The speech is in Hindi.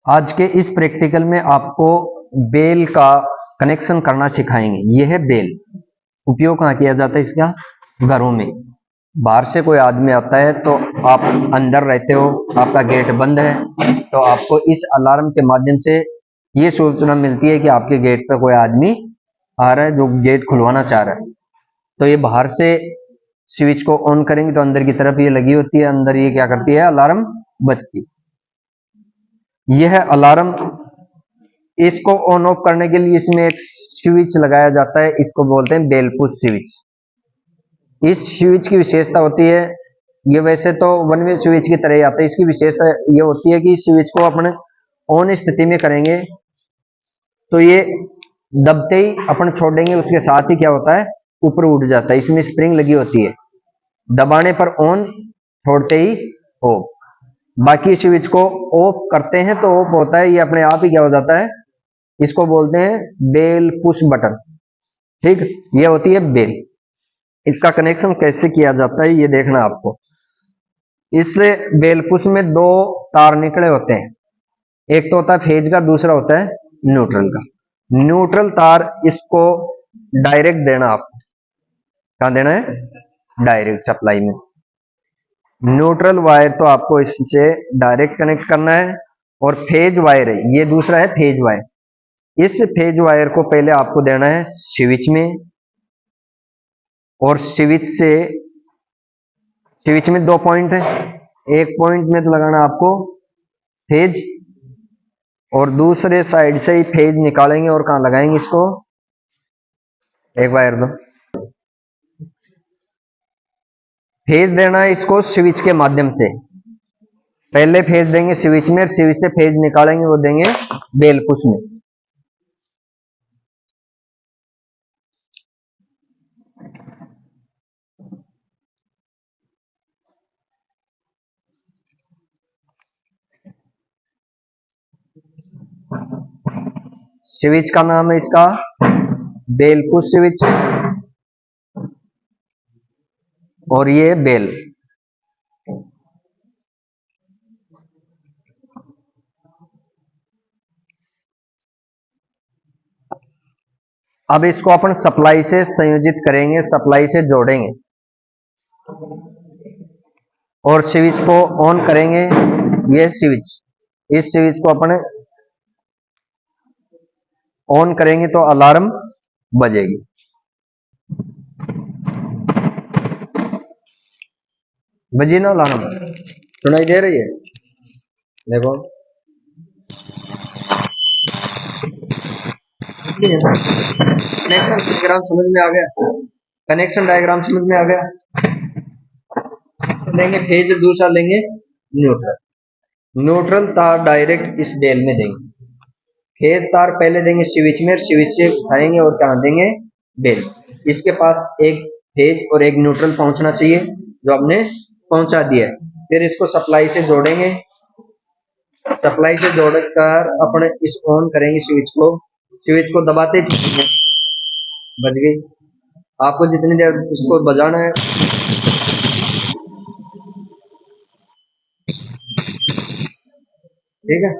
आज के इस प्रैक्टिकल में आपको बेल का कनेक्शन करना सिखाएंगे। यह है बेल। उपयोग कहाँ किया जाता है इसका? घरों में। बाहर से कोई आदमी आता है तो आप अंदर रहते हो, आपका गेट बंद है, तो आपको इस अलार्म के माध्यम से ये सूचना मिलती है कि आपके गेट पर कोई आदमी आ रहा है जो गेट खुलवाना चाह रहा है। तो ये बाहर से स्विच को ऑन करेंगे तो अंदर की तरफ ये लगी होती है, अंदर ये क्या करती है? अलार्म बजती है। यह अलार्म, इसको ऑन ऑफ करने के लिए इसमें एक स्विच लगाया जाता है, इसको बोलते हैं बेल पुश स्विच। इस स्विच की विशेषता होती है, ये वैसे तो वन वे स्विच की तरह ही आता है, इसकी विशेषता ये होती है कि इस स्विच को अपने ऑन स्थिति में करेंगे तो ये दबते ही अपन छोड़ेंगे, उसके साथ ही क्या होता है? ऊपर उठ जाता है। इसमें स्प्रिंग लगी होती है, दबाने पर ऑन, छोड़ते ही ऑफ। बाकी स्विच को ऑफ करते हैं तो ऑफ होता है, ये अपने आप ही क्या हो जाता है? इसको बोलते हैं बेल पुश बटन। ठीक, ये होती है बेल। इसका कनेक्शन कैसे किया जाता है ये देखना आपको। इससे बेल पुश में दो तार निकले होते हैं, एक तो होता है फेज का, दूसरा होता है न्यूट्रल का। न्यूट्रल तार इसको डायरेक्ट देना आपको। कहां देना है? डायरेक्ट सप्लाई में। न्यूट्रल वायर तो आपको इससे डायरेक्ट कनेक्ट करना है, और फेज वायर है ये दूसरा है फेज वायर। इस फेज वायर को पहले आपको देना है स्विच में, और स्विच में दो पॉइंट है, एक पॉइंट में तो लगाना आपको फेज, और दूसरे साइड से ही फेज निकालेंगे और कहां लगाएंगे इसको? एक वायर दो। फेज देना है इसको स्विच के माध्यम से। पहले फेज देंगे स्विच में, और स्विच से फेज निकालेंगे, वो देंगे बेल पुश में। स्विच का नाम है इसका बेल पुश स्विच, और ये बेल। अब इसको अपन सप्लाई से संयोजित करेंगे, सप्लाई से जोड़ेंगे, और स्विच को ऑन करेंगे। ये स्विच, इस स्विच को अपन ऑन करेंगे तो अलार्म बजेगी। बजी ना अलार्म? सुनाई दे रही है? देखो, कनेक्शन डायग्राम समझ में आ गया? कनेक्शन डायग्राम समझ में आ गया? लेंगे फेज, दूसरा लेंगे न्यूट्रल। न्यूट्रल तार डायरेक्ट इस बेल में देंगे, फेज तार पहले देंगे स्विच में, स्विच से उठाएंगे और क्या देंगे? बेल। इसके पास एक फेज और एक न्यूट्रल पहुंचना चाहिए, जो हमने पहुंचा दिया है। फिर इसको सप्लाई से जोड़ेंगे, सप्लाई से जोड़कर अपने इस ऑन करेंगे स्विच को दबाते ही बज गई। आपको जितनी देर इसको बजाना है, ठीक है।